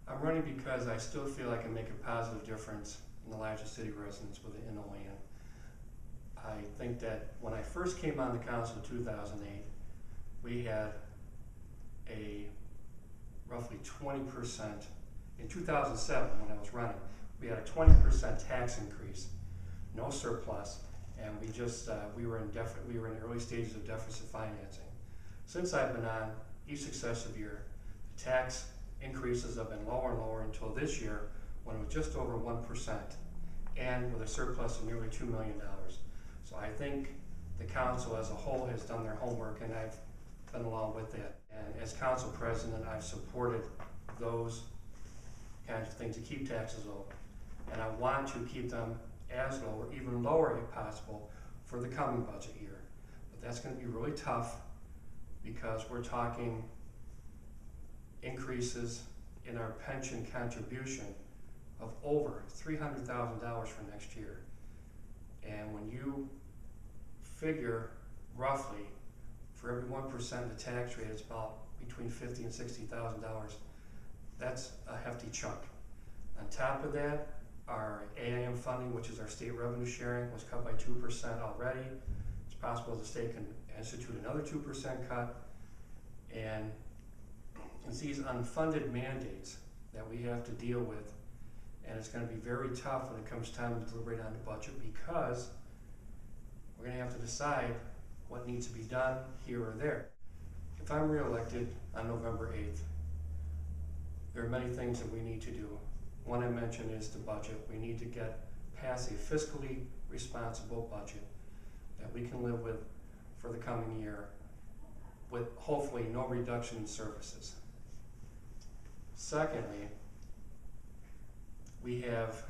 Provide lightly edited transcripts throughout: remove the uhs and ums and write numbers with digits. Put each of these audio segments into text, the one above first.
I'm running because I still feel I can make a positive difference in the lives of city residents within OLE. I think that when I first came on the council in 2008, we had a roughly 20%, in 2007 when I was running, we had a 20% tax increase, no surplus, and we were in the early stages of deficit financing. Since I've been on, each successive year, the tax increases have been lower and lower until this year when it was just over 1% and with a surplus of nearly $2 million. So I think the council as a whole has done their homework, and I've been along with that. And as council president, I've supported those kinds of things to keep taxes low. And I want to keep them as low or even lower if possible for the coming budget year. But that's going to be really tough because we're talking increases in our pension contribution of over $300,000 for next year. And when you figure roughly for every 1% of the tax rate, it's about between $50,000 and $60,000. That's a hefty chunk. On top of that, our AIM funding, which is our state revenue sharing, was cut by 2% already. It's possible the state can institute another 2% cut. And it's these unfunded mandates that we have to deal with. And it's going to be very tough when it comes time to deliberate on the budget, because we're going to have to decide what needs to be done here or there. If I'm reelected on November 8th, there are many things that we need to do. One I mentioned is the budget. We need to get past a fiscally responsible budget that we can live with for the coming year, with hopefully no reduction in services. Secondly, we have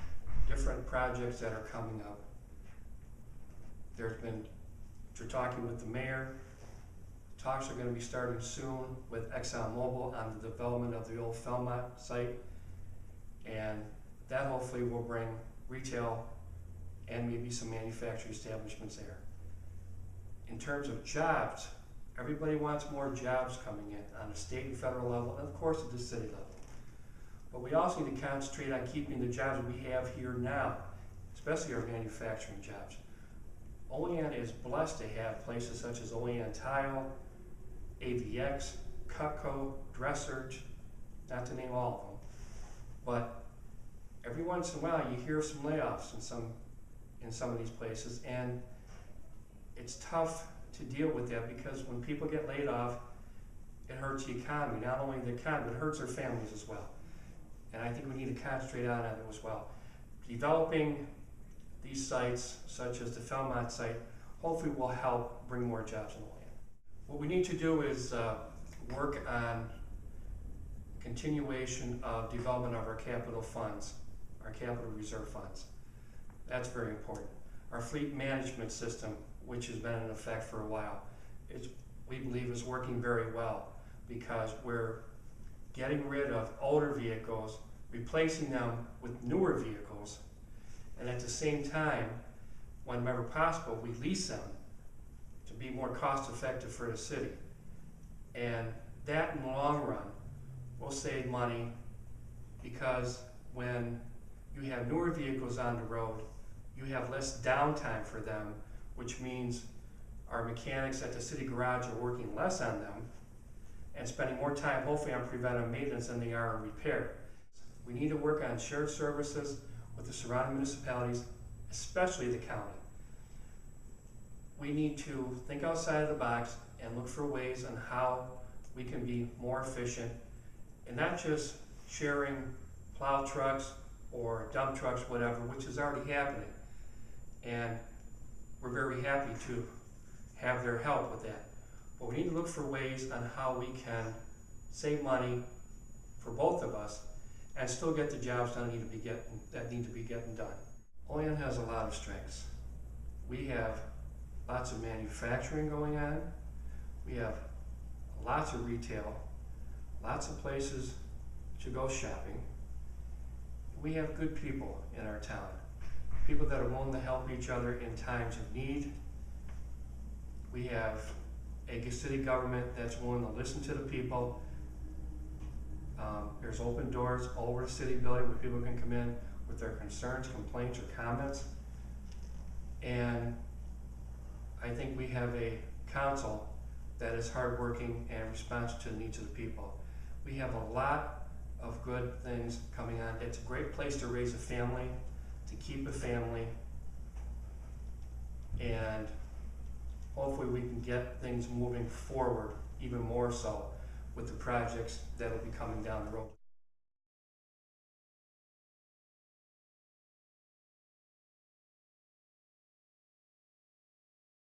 different projects that are coming up. After talking with the mayor, talks are going to be starting soon with ExxonMobil on the development of the old Felmont site, and that hopefully will bring retail and maybe some manufacturing establishments there. In terms of jobs, everybody wants more jobs coming in on the state and federal level, and of course at the city level. But we also need to concentrate on keeping the jobs we have here now, especially our manufacturing jobs. OLE is blessed to have places such as OLE Tile, AVX, Cutco, Dressage, not to name all of them. But every once in a while you hear some layoffs in some of these places, and it's tough to deal with that because when people get laid off, it hurts the economy. Not only the economy, but it hurts their families as well. And I think we need to concentrate on that as well. Developing these sites, such as the Felmont site, hopefully will help bring more jobs in the land. What we need to do is work on continuation of development of our capital funds, our capital reserve funds. That's very important. Our fleet management system, which has been in effect for a while, we believe is working very well because we're getting rid of older vehicles, replacing them with newer vehicles, and at the same time, whenever possible, we lease them to be more cost effective for the city. And that in the long run will save money, because when you have newer vehicles on the road, you have less downtime for them, which means our mechanics at the city garage are working less on them and spending more time hopefully on preventive maintenance than they are on repair. We need to work on shared services with the surrounding municipalities, especially the county. We need to think outside of the box and look for ways on how we can be more efficient, and not just sharing plow trucks or dump trucks, whatever, which is already happening. And we're very happy to have their help with that. But we need to look for ways on how we can save money for both of us and still get the jobs done that need to be getting done. OLE has a lot of strengths. We have lots of manufacturing going on. We have lots of retail, lots of places to go shopping. We have good people in our town, people that are willing to help each other in times of need. We have a city government that's willing to listen to the people There's open doors all over the city building where people can come in with their concerns, complaints, or comments. And I think we have a council that is hardworking and responds to the needs of the people. We have a lot of good things coming on. It's a great place to raise a family, to keep a family, and hopefully we can get things moving forward even more so with the projects that will be coming down the road.